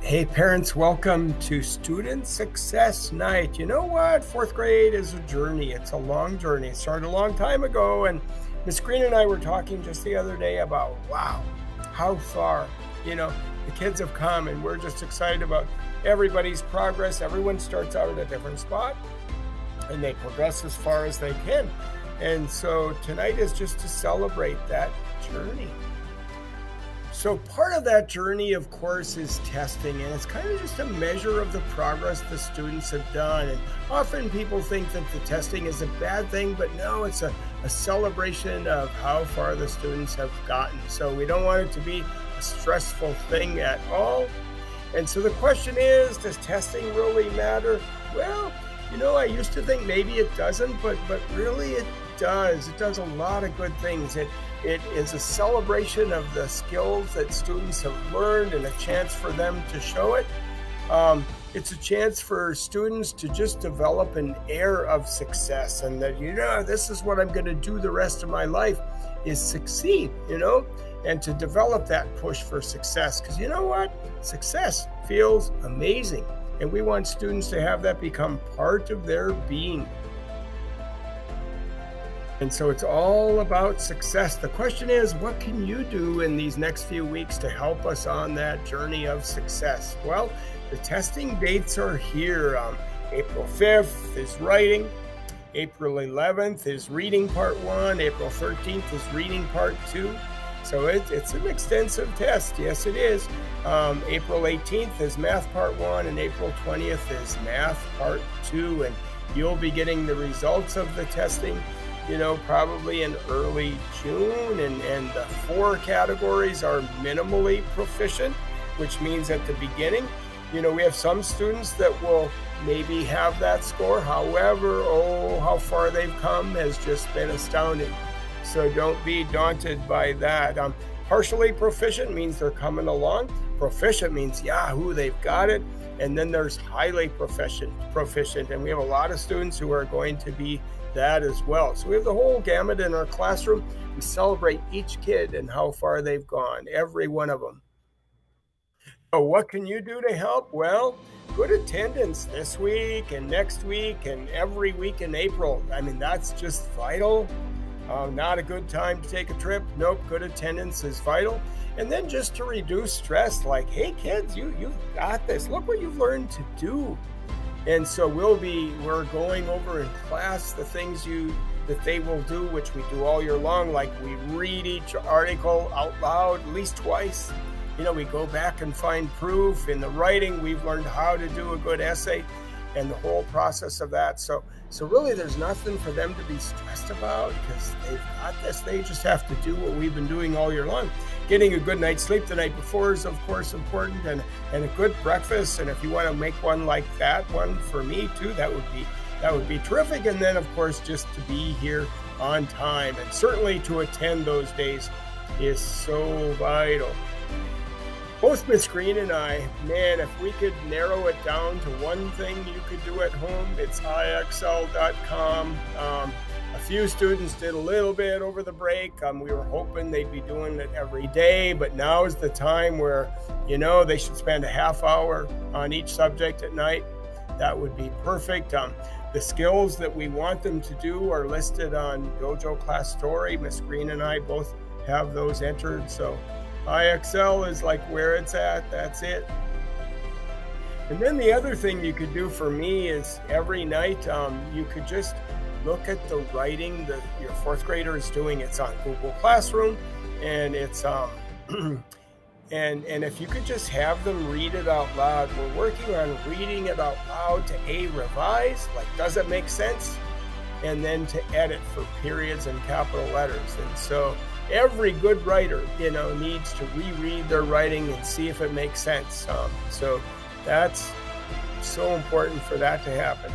Hey parents, welcome to Student Success Night. You know what? Fourth grade is a journey. It's a long journey. It started a long time ago, and Miss Green and I were talking just the other day about, wow, how far, the kids have come, and we're just excited about everybody's progress. Everyone starts out at a different spot, and they progress as far as they can. And so tonight is just to celebrate that journey. So part of that journey, of course, is testing, and it's kind of just a measure of the progress the students have done. And often people think that the testing is a bad thing, but no, it's a celebration of how far the students have gotten. So we don't want it to be a stressful thing at all. And so the question is, does testing really matter? Well, I used to think maybe it doesn't, but really it does. It does a lot of good things. It is a celebration of the skills that students have learned and a chance for them to show it. It's a chance for students to just develop an air of success, and that, this is what I'm going to do the rest of my life, is succeed, and to develop that push for success. Because you know what? Success feels amazing, and we want students to have that become part of their being. And so it's all about success. The question is, what can you do in these next few weeks to help us on that journey of success? Well, the testing dates are here. April 5th is writing. April 11th is reading part 1. April 13th is reading part 2. So it's an extensive test. Yes, it is. April 18th is math part 1, and April 20th is math part 2. And you'll be getting the results of the testing probably in early June, and the 4 categories are minimally proficient, which means at the beginning, we have some students that will maybe have that score. However, how far they've come has just been astounding. So don't be daunted by that. Partially proficient means they're coming along. Proficient means, yahoo, they've got it. And then there's highly proficient, and we have a lot of students who are going to be that as well. So we have the whole gamut in our classroom. We celebrate each kid and how far they've gone, every one of them. So what can you do to help? Well, good attendance this week and next week and every week in April. I mean, that's just vital. Not a good time to take a trip. Nope, good attendance is vital. And then just to reduce stress, like, hey kids, you've got this. Look what you've learned to do. And so we're going over in class the things that they will do, which we do all year long. Like, we read each article out loud at least twice. We go back and find proof. In the writing, we've learned how to do a good essay and the whole process of that. So really there's nothing for them to be stressed about, because they've got this. They just have to do what we've been doing all year long. Getting a good night's sleep the night before is, of course, important, and a good breakfast. And if you want to make one like that one for me too, that would be terrific. And then, of course, just to be here on time, and certainly to attend those days is so vital. Both Miss Green and I, man, if we could narrow it down to one thing you could do at home, it's IXL.com. A few students did a little bit over the break. We were hoping they'd be doing it every day, but now is the time where, they should spend a half hour on each subject at night. That would be perfect. The skills that we want them to do are listed on Dojo Class Story. Miss Green and I both have those entered. So IXL is like where it's at. That's it. And then the other thing you could do for me is every night, you could just look at the writing that your 4th grader is doing. It's on Google Classroom, and it's and if you could just have them read it out loud. We're working on reading it out loud to revise, like, does it make sense? And then to edit for periods and capital letters. And so every good writer, needs to reread their writing and see if it makes sense. So that's so important for that to happen.